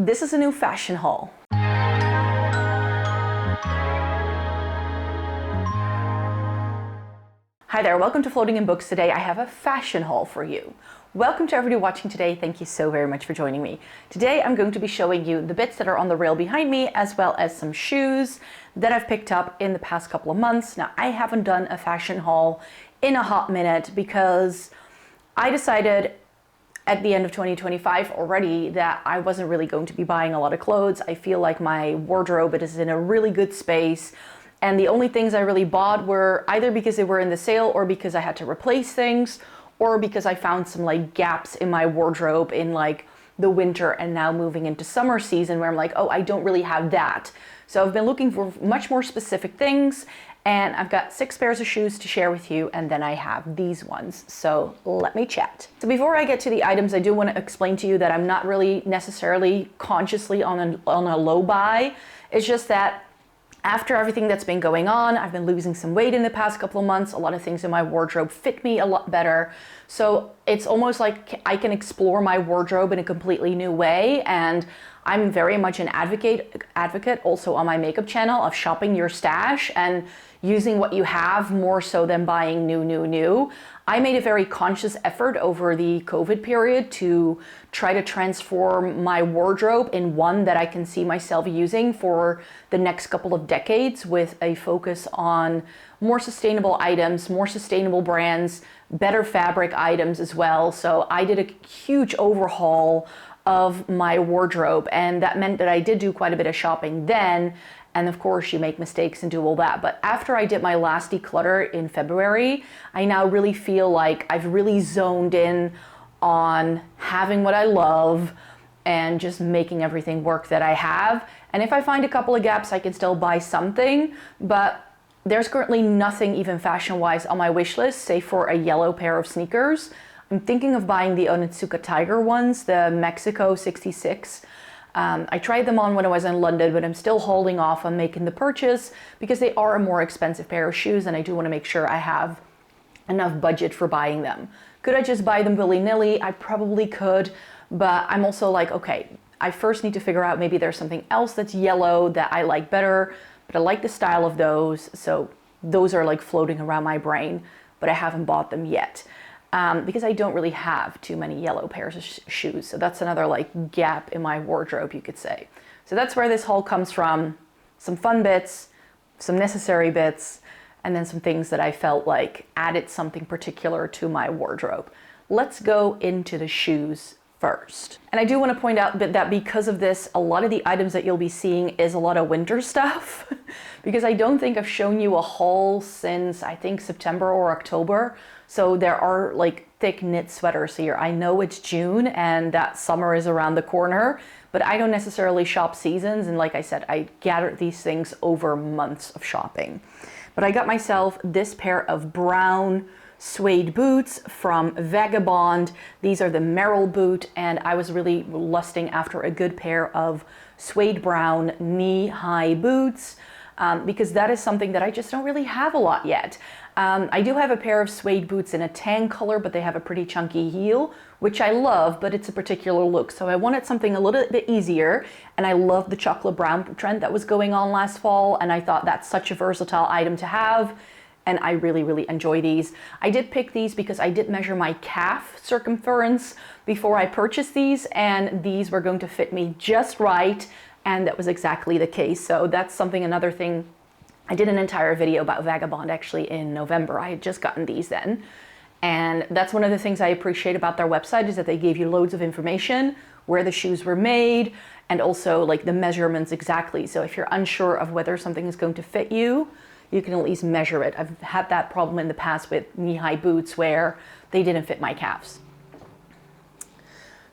this is a new fashion haul. Hi there, welcome to Floating in Books. Today I have a fashion haul for you. Welcome to everybody watching today. Thank you so very much for joining me. Today I'm going to be showing you the bits that are on the rail behind me, as well as some shoes that I've picked up in the past couple of months. Now, I haven't done a fashion haul in a hot minute because I decided at the end of 2025 already that I wasn't really going to be buying a lot of clothes. I feel like my wardrobe is in a really good space. And the only things I really bought were either because they were in the sale or because I had to replace things or because I found some like gaps in my wardrobe in like the winter and now moving into summer season where I'm like, oh, I don't really have that. So I've been looking for much more specific things, and I've got 6 pairs of shoes to share with you, and then I have these ones. So let me chat. So before I get to the items, I do want to explain to you that I'm not really necessarily consciously on a low buy. It's just that after everything that's been going on, I've been losing some weight in the past couple of months. A lot of things in my wardrobe fit me a lot better. So it's almost like I can explore my wardrobe in a completely new way. And I'm very much an advocate also on my makeup channel of shopping your stash and using what you have more so than buying new. I made a very conscious effort over the COVID period to try to transform my wardrobe in one that I can see myself using for the next couple of decades, with a focus on more sustainable items, more sustainable brands, better fabric items as well. So I did a huge overhaul of my wardrobe, and that meant that I did do quite a bit of shopping then. And of course you make mistakes and do all that. But after I did my last declutter in February, I now really feel like I've really zoned in on having what I love and just making everything work that I have. And if I find a couple of gaps, I can still buy something, but there's currently nothing even fashion-wise on my wish list, save for a yellow pair of sneakers. I'm thinking of buying the Onitsuka Tiger ones, the Mexico 66. I tried them on when I was in London, but I'm still holding off on making the purchase because they are a more expensive pair of shoes, and I do want to make sure I have enough budget for buying them. Could I just buy them willy-nilly? I probably could, but I'm also like, okay, I first need to figure out maybe there's something else that's yellow that I like better, but I like the style of those, so those are like floating around my brain, but I haven't bought them yet. Because I don't really have too many yellow pairs of shoes. So that's another like gap in my wardrobe, you could say. So that's where this haul comes from. Some fun bits, some necessary bits, and then some things that I felt like added something particular to my wardrobe. Let's go into the shoes first. And I do want to point out that because of this, a lot of the items that you'll be seeing is a lot of winter stuff because I don't think I've shown you a haul since I think September or October. So there are like thick knit sweaters here. I know it's June and that summer is around the corner, but I don't necessarily shop seasons. And like I said, I gathered these things over months of shopping. But I got myself this pair of brown suede boots from Vagabond. These are the Meryl boot, and I was really lusting after a good pair of suede brown knee-high boots because that is something that I just don't really have a lot yet. I do have a pair of suede boots in a tan color, but they have a pretty chunky heel, which I love, but it's a particular look. So I wanted something a little bit easier, and I love the chocolate brown trend that was going on last fall, and I thought that's such a versatile item to have. And I really enjoy these. I did pick these because I did measure my calf circumference before I purchased these, and these were going to fit me just right, and that was exactly the case. So that's another thing. I did an entire video about Vagabond actually in November. I had just gotten these then. And that's one of the things I appreciate about their website is that they gave you loads of information, where the shoes were made, and also like the measurements exactly. So if you're unsure of whether something is going to fit you, you can at least measure it. I've had that problem in the past with knee-high boots where they didn't fit my calves.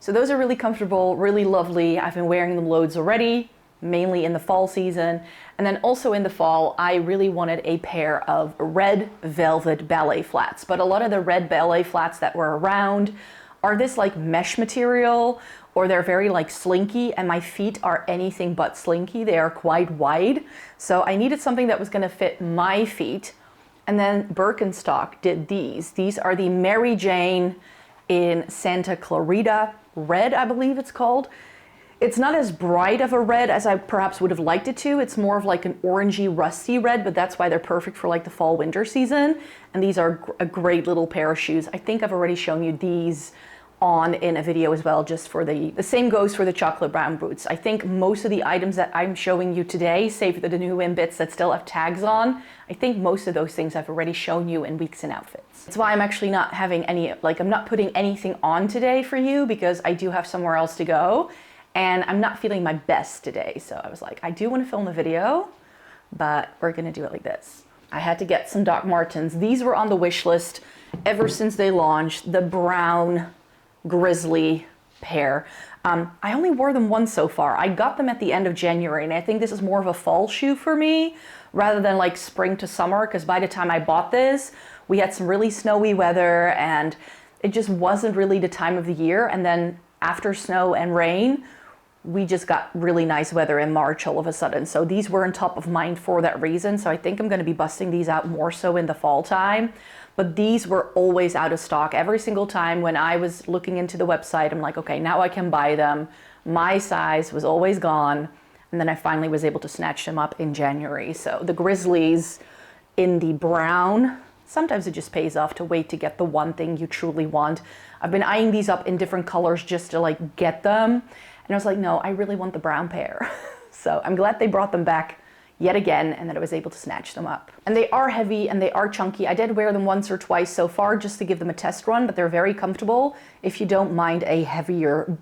So those are really comfortable, really lovely. I've been wearing them loads already, mainly in the fall season. And then also in the fall, I really wanted a pair of red velvet ballet flats. But a lot of the red ballet flats that were around are this like mesh material, or they're very like slinky, and my feet are anything but slinky. They are quite wide. So I needed something that was gonna fit my feet. And then Birkenstock did these. These are the Mary Jane in Santa Clarita red, I believe it's called. It's not as bright of a red as I perhaps would have liked it to. It's more of like an orangey, rusty red, but that's why they're perfect for like the fall winter season. And these are a great little pair of shoes. I think I've already shown you these on in a video as well, just for the same goes for the chocolate brown boots. I think most of the items that I'm showing you today, save for the new in bits that still have tags on, I think most of those things I've already shown you in weeks and outfits. That's why I'm actually not having any, like I'm not putting anything on today for you, because I do have somewhere else to go and I'm not feeling my best today. So I was like, I do want to film a video, but we're gonna do it like this. I had to get some Doc Martens. These were on the wish list ever since they launched, the brown Grizzly pair. I only wore them once so far. I got them at the end of January, and I think this is more of a fall shoe for me rather than like spring to summer, because by the time I bought this, we had some really snowy weather and it just wasn't really the time of the year. And then after snow and rain, we just got really nice weather in March all of a sudden. So these weren't top of mind for that reason. So I think I'm going to be busting these out more so in the fall time. But these were always out of stock. Every single time when I was looking into the website, I'm like, okay, now I can buy them. My size was always gone. And then I finally was able to snatch them up in January. So the Grizzlies in the brown, sometimes it just pays off to wait to get the one thing you truly want. I've been eyeing these up in different colors just to like get them. And I was like, no, I really want the brown pair. So I'm glad they brought them back yet again, and that I was able to snatch them up. And they are heavy and they are chunky. I did wear them once or twice so far just to give them a test run, but they're very comfortable if you don't mind a heavier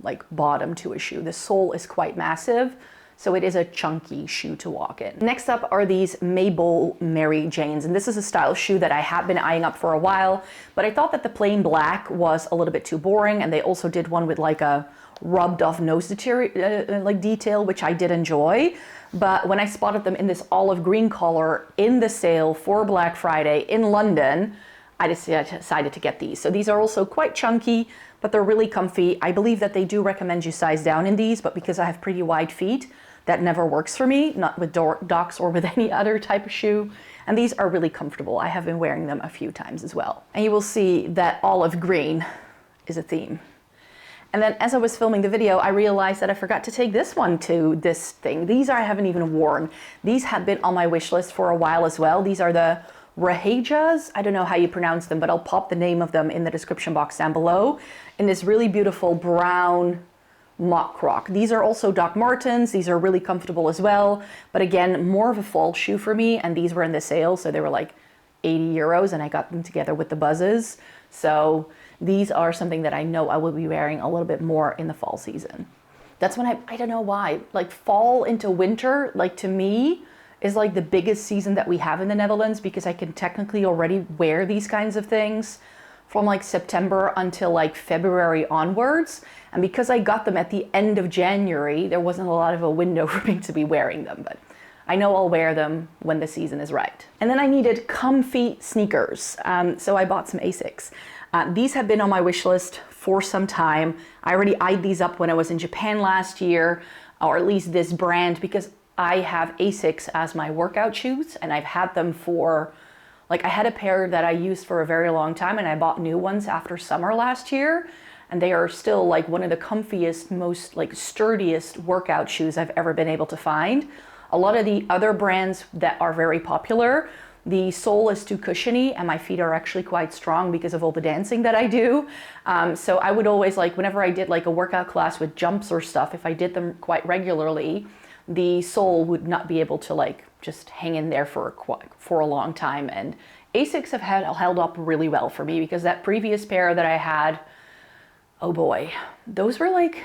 like bottom to a shoe. The sole is quite massive, so it is a chunky shoe to walk in. Next up are these Maybole Mary Janes, and this is a style shoe that I have been eyeing up for a while, but I thought that the plain black was a little bit too boring, and they also did one with like a rubbed off nose detail, which I did enjoy. But when I spotted them in this olive green color in the sale for Black Friday in London, I decided to get these. So these are also quite chunky, but they're really comfy. I believe that they do recommend you size down in these, but because I have pretty wide feet, that never works for me, not with Docs or with any other type of shoe. And these are really comfortable. I have been wearing them a few times as well. And you will see that olive green is a theme. And then as I was filming the video, I realized that I forgot to take this one to this thing. These I haven't even worn. These have been on my wish list for a while as well. These are the Rejenas. I don't know how you pronounce them, but I'll pop the name of them in the description box down below. In this really beautiful brown mock croc. These are also Doc Martens. These are really comfortable as well. But again, more of a fall shoe for me. And these were in the sale, so they were like 80 euros, and I got them together with the buzzes. So these are something that I know I will be wearing a little bit more in the fall season. That's when I don't know why, like fall into winter, like to me, is like the biggest season that we have in the Netherlands, because I can technically already wear these kinds of things from like September until like February onwards. And because I got them at the end of January, there wasn't a lot of a window for me to be wearing them, but I know I'll wear them when the season is right. And then I needed comfy sneakers. So I bought some Asics. These have been on my wish list for some time. I already eyed these up when I was in Japan last year, or at least this brand, because I have Asics as my workout shoes, and I've had them for, like I had a pair that I used for a very long time, and I bought new ones after summer last year, and they are still like one of the comfiest, most like sturdiest workout shoes I've ever been able to find. A lot of the other brands that are very popular, the sole is too cushiony and my feet are actually quite strong because of all the dancing that I do. So I would always, like whenever I did like a workout class with jumps or stuff, if I did them quite regularly, the sole would not be able to like just hang in there for a long time. And Asics have held up really well for me, because that previous pair that I had, oh boy, those were like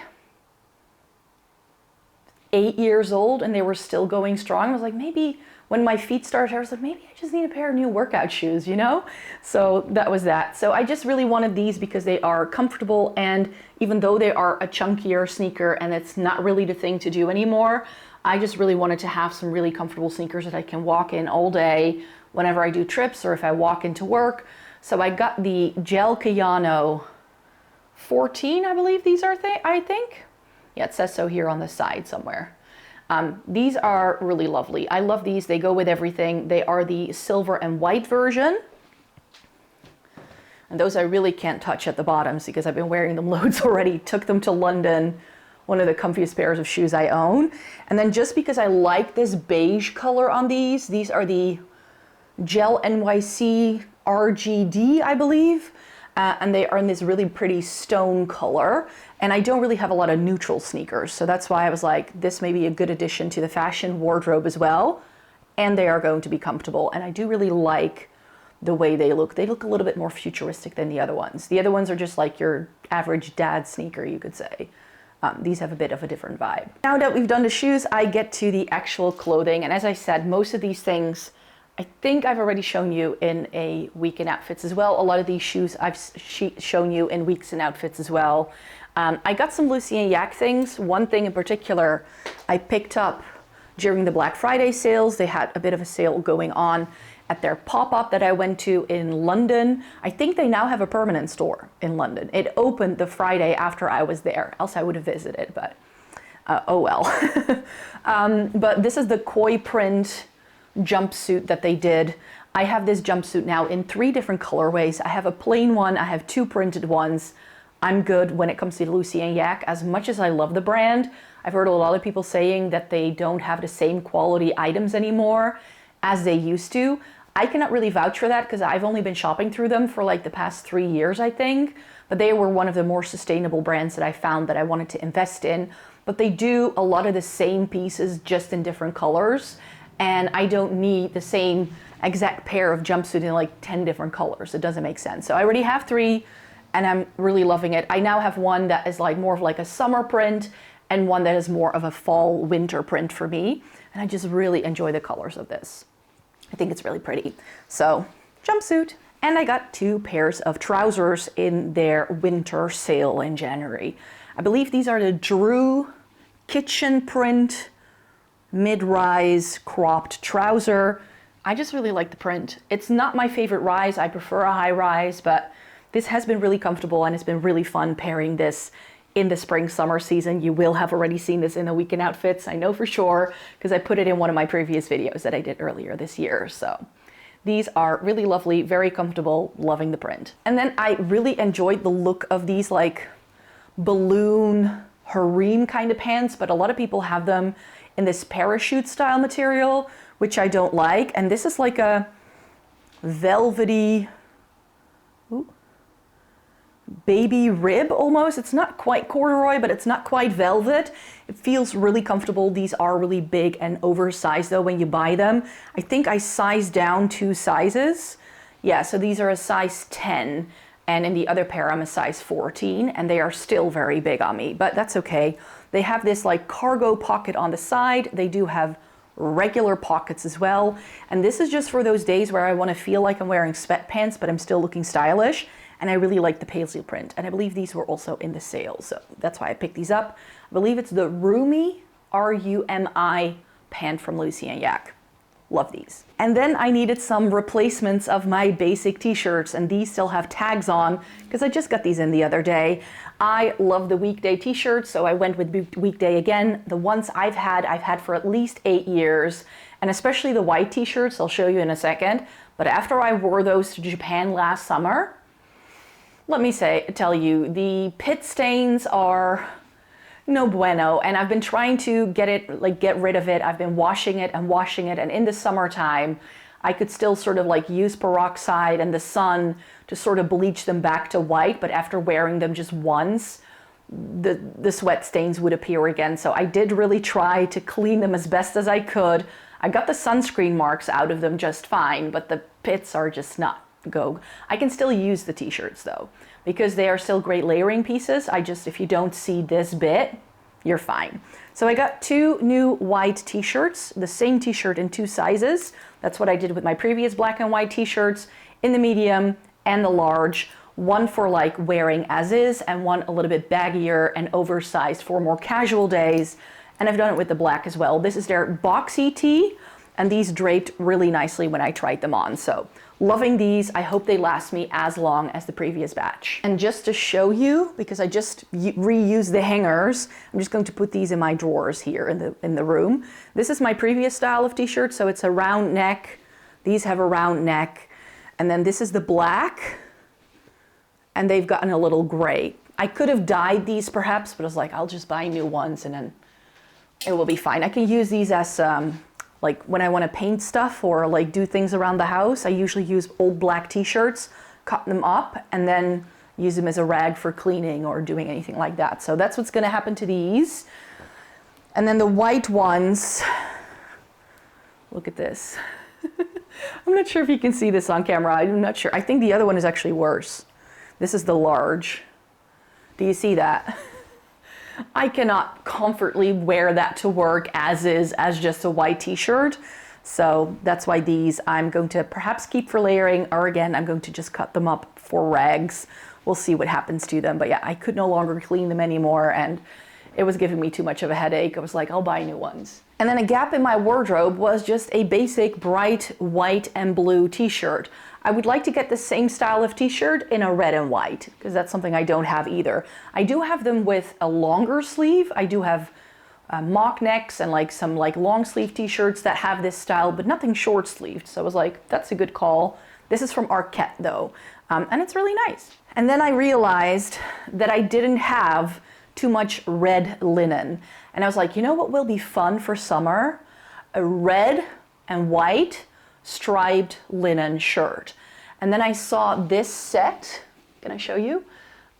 8 years old and they were still going strong. I was like, maybe when my feet started, I was like, maybe I just need a pair of new workout shoes, you know? So that was that. So I just really wanted these because they are comfortable, and even though they are a chunkier sneaker and it's not really the thing to do anymore, I just really wanted to have some really comfortable sneakers that I can walk in all day whenever I do trips or if I walk into work. So I got the Gel Kayano 14, I believe these are, I think. Yeah, it says so here on the side somewhere. These are really lovely. I love these. They go with everything. They are the silver and white version. And those I really can't touch at the bottoms because I've been wearing them loads already. Took them to London one of the comfiest pairs of shoes I own. And then just because I like this beige color on these are the Gel NYC RGD, I believe. And they are in this really pretty stone color. And I don't really have a lot of neutral sneakers. So that's why I was like, this may be a good addition to the fashion wardrobe as well. And they are going to be comfortable. And I do really like the way they look. They look a little bit more futuristic than the other ones. The other ones are just like your average dad sneaker, you could say. These have a bit of a different vibe. Now that we've done the shoes, I get to the actual clothing. And as I said, most of these things, I think I've already shown you in a week in outfits as well. A lot of these shoes I've shown you in weeks in outfits as well. I got some Lucy & Yak things. One thing in particular I picked up during the Black Friday sales. They had a bit of a sale going on at their pop-up that I went to in London. I think they now have a permanent store in London. It opened the Friday after I was there, else I would have visited, but oh well. But this is the koi print jumpsuit that they did. I have this jumpsuit now in 3 different colorways. I have a plain one, I have 2 printed ones. I'm good when it comes to Lucy & Yak. As much as I love the brand, I've heard a lot of people saying that they don't have the same quality items anymore as they used to. I cannot really vouch for that because I've only been shopping through them for like the past 3 years, I think. But they were one of the more sustainable brands that I found that I wanted to invest in. But they do a lot of the same pieces just in different colors. And I don't need the same exact pair of jumpsuit in like 10 different colors. It doesn't make sense. So I already have 3 and I'm really loving it. I now have one that is like more of like a summer print and one that is more of a fall winter print for me. And I just really enjoy the colors of this. I think it's really pretty. So jumpsuit. And I got 2 pairs of trousers in their winter sale in January. I believe these are the Drew kitchen print mid-rise cropped trouser. I just really like the print. It's not my favorite rise. I prefer a high rise, but this has been really comfortable and it's been really fun pairing this in the spring summer season. You will have already seen this in the weekend outfits, I know for sure, because I put it in one of my previous videos that I did earlier this year. So these are really lovely, very comfortable, loving the print. And then I really enjoyed the look of these like balloon harem kind of pants, but a lot of people have them in this parachute style material, which I don't like. And this is like a velvety, baby rib almost. It's not quite corduroy, but it's not quite velvet. It feels really comfortable. These are really big and oversized though when you buy them. I think I sized down 2 sizes. Yeah, so these are a size 10 and in the other pair I'm a size 14 and they are still very big on me, but that's okay. They have this like cargo pocket on the side. They do have regular pockets as well. And this is just for those days where I want to feel like I'm wearing sweatpants, but I'm still looking stylish. And I really like the paisley print. And I believe these were also in the sale. So that's why I picked these up. I believe it's the Rumi, R-U-M-I pant from Lucy & Yak. Love these. And then I needed some replacements of my basic t-shirts, and these still have tags on because I just got these in the other day. I love the weekday t-shirts, so I went with weekday again. The ones I've had for at least 8 years, and especially the white t-shirts, I'll show you in a second. But after I wore those to Japan last summer, let me tell you, the pit stains are no bueno, and I've been trying to get rid of it. I've been washing it, and in the summertime, I could still sort of like use peroxide and the sun to sort of bleach them back to white, but after wearing them just once, the sweat stains would appear again. So I did really try to clean them as best as I could. I got the sunscreen marks out of them just fine, but the pits are just not go. I can still use the t-shirts though, because they are still great layering pieces. If you don't see this bit, you're fine. So I got 2 new white t-shirts, the same t-shirt in 2 sizes. That's what I did with my previous black and white t-shirts, in the medium and the large. One for like wearing as is, and one a little bit baggier and oversized for more casual days. And I've done it with the black as well. This is their boxy tee, and these draped really nicely when I tried them on. So loving these. I hope they last me as long as the previous batch. And just to show you, because I just reused the hangers, I'm just going to put these in my drawers here in the room. This is my previous style of t-shirt, so it's a round neck. These have a round neck. And then this is the black, and they've gotten a little gray. I could have dyed these perhaps, but I was like, I'll just buy new ones and then it will be fine. I can use these as like when I want to paint stuff or like do things around the house. I usually use old black t-shirts, cut them up, and then use them as a rag for cleaning or doing anything like that. So that's what's going to happen to these. And then the white ones, look at this. I'm not sure if you can see this on camera. I'm not sure. I think the other one is actually worse. This is the large. Do you see that? I cannot comfortably wear that to work as is, as just a white t-shirt. So that's why these I'm going to perhaps keep for layering, or again, I'm going to just cut them up for rags. We'll see what happens to them. But yeah, I could no longer clean them anymore, and it was giving me too much of a headache. I was like, I'll buy new ones. And then a gap in my wardrobe was just a basic bright white and blue t-shirt. I would like to get the same style of t-shirt in a red and white, because that's something I don't have either. I do have them with a longer sleeve. I do have mock necks and like some like long sleeve t-shirts that have this style, but nothing short sleeved. So I was like, that's a good call. This is from Arquette though, and it's really nice. And then I realized that I didn't have too much red linen. And I was like, you know what will be fun for summer? A red and white striped linen shirt. And then I saw this set, can I show you?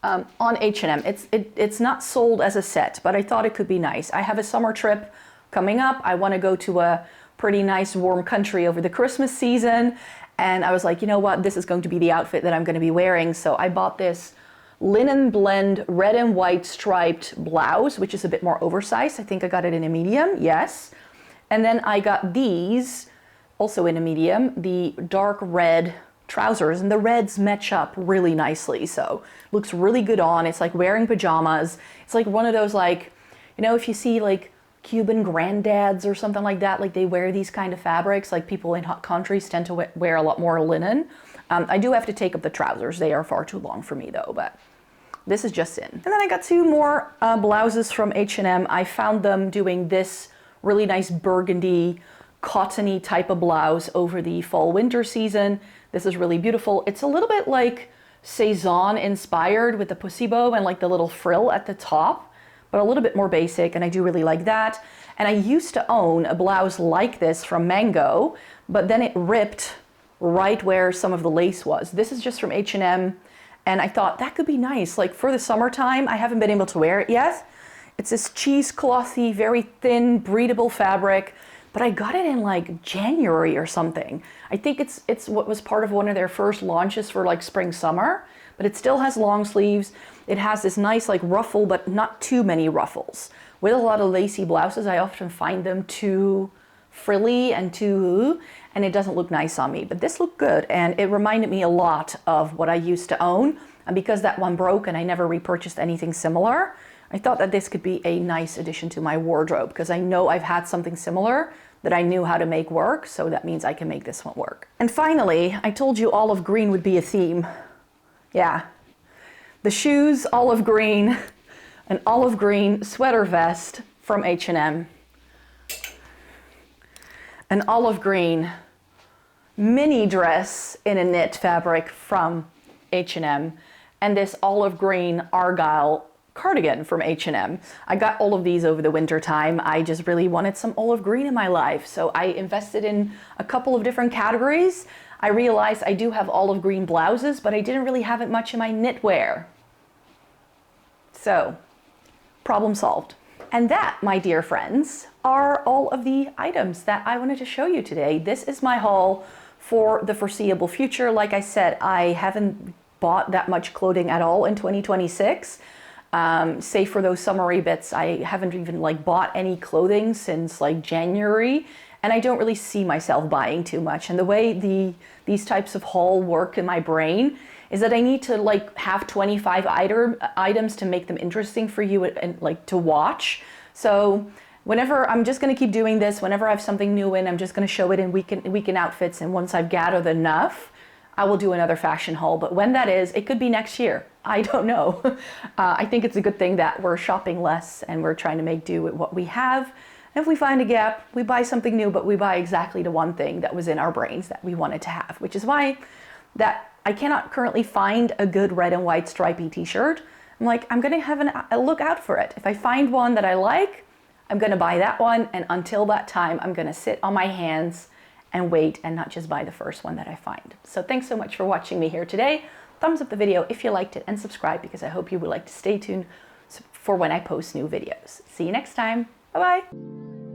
On H&M. It's not sold as a set, but I thought it could be nice. I have a summer trip coming up. I want to go to a pretty nice warm country over the Christmas season. And I was like, you know what? This is going to be the outfit that I'm going to be wearing. So I bought this linen blend red and white striped blouse, which is a bit more oversized. I think I got it in a medium, yes. And then I got these also in a medium, the dark red trousers, and the reds match up really nicely. So looks really good on. It's like wearing pajamas. It's like one of those, like, you know, if you see like Cuban granddads or something like that, like they wear these kind of fabrics, like people in hot countries tend to wear a lot more linen. I do have to take up the trousers. They are far too long for me though, but this is just in. And then I got two more blouses from H&M. I found them doing this really nice burgundy, cottony type of blouse over the fall winter season. This is really beautiful. It's a little bit like Cezanne inspired with the pussy bow and like the little frill at the top, but a little bit more basic, and I do really like that. And I used to own a blouse like this from Mango, but then it ripped right where some of the lace was. This is just from H&M, and I thought that could be nice. Like for the summertime, I haven't been able to wear it yet. It's this cheeseclothy, very thin, breathable fabric, but I got it in like January or something. I think it's what was part of one of their first launches for like spring summer, but it still has long sleeves. It has this nice like ruffle, but not too many ruffles. With a lot of lacy blouses, I often find them too frilly and and it doesn't look nice on me, but this looked good, and it reminded me a lot of what I used to own. And because that one broke and I never repurchased anything similar, I thought that this could be a nice addition to my wardrobe, because I know I've had something similar that I knew how to make work, so that means I can make this one work. And finally, I told you olive green would be a theme. Yeah. The shoes, olive green, an olive green sweater vest from H&M, an olive green mini dress in a knit fabric from H&M, and this olive green argyle cardigan from H&M. I got all of these over the winter time. I just really wanted some olive green in my life, so I invested in a couple of different categories. I realized I do have olive green blouses, but I didn't really have it much in my knitwear. So, problem solved. And that, my dear friends, are all of the items that I wanted to show you today. This is my haul for the foreseeable future. Like I said, I haven't bought that much clothing at all in 2026. Save for those summery bits, I haven't even like bought any clothing since like January, and I don't really see myself buying too much. And the way these types of haul work in my brain is that I need to like have 25 items to make them interesting for you and like to watch. So whenever I'm just going to keep doing this, whenever I have something new in, I'm just going to show it in weekend outfits, and once I've gathered enough, I will do another fashion haul. But when that is, it could be next year. I don't know. I think it's a good thing that we're shopping less and we're trying to make do with what we have. And if we find a gap, we buy something new, but we buy exactly the one thing that was in our brains that we wanted to have, which is why that I cannot currently find a good red and white stripy t-shirt. I'm like, I'm gonna have a look out for it. If I find one that I like, I'm gonna buy that one, and until that time, I'm gonna sit on my hands and wait and not just buy the first one that I find. So thanks so much for watching me here today. Thumbs up the video if you liked it, and subscribe because I hope you would like to stay tuned for when I post new videos. See you next time. Bye-bye.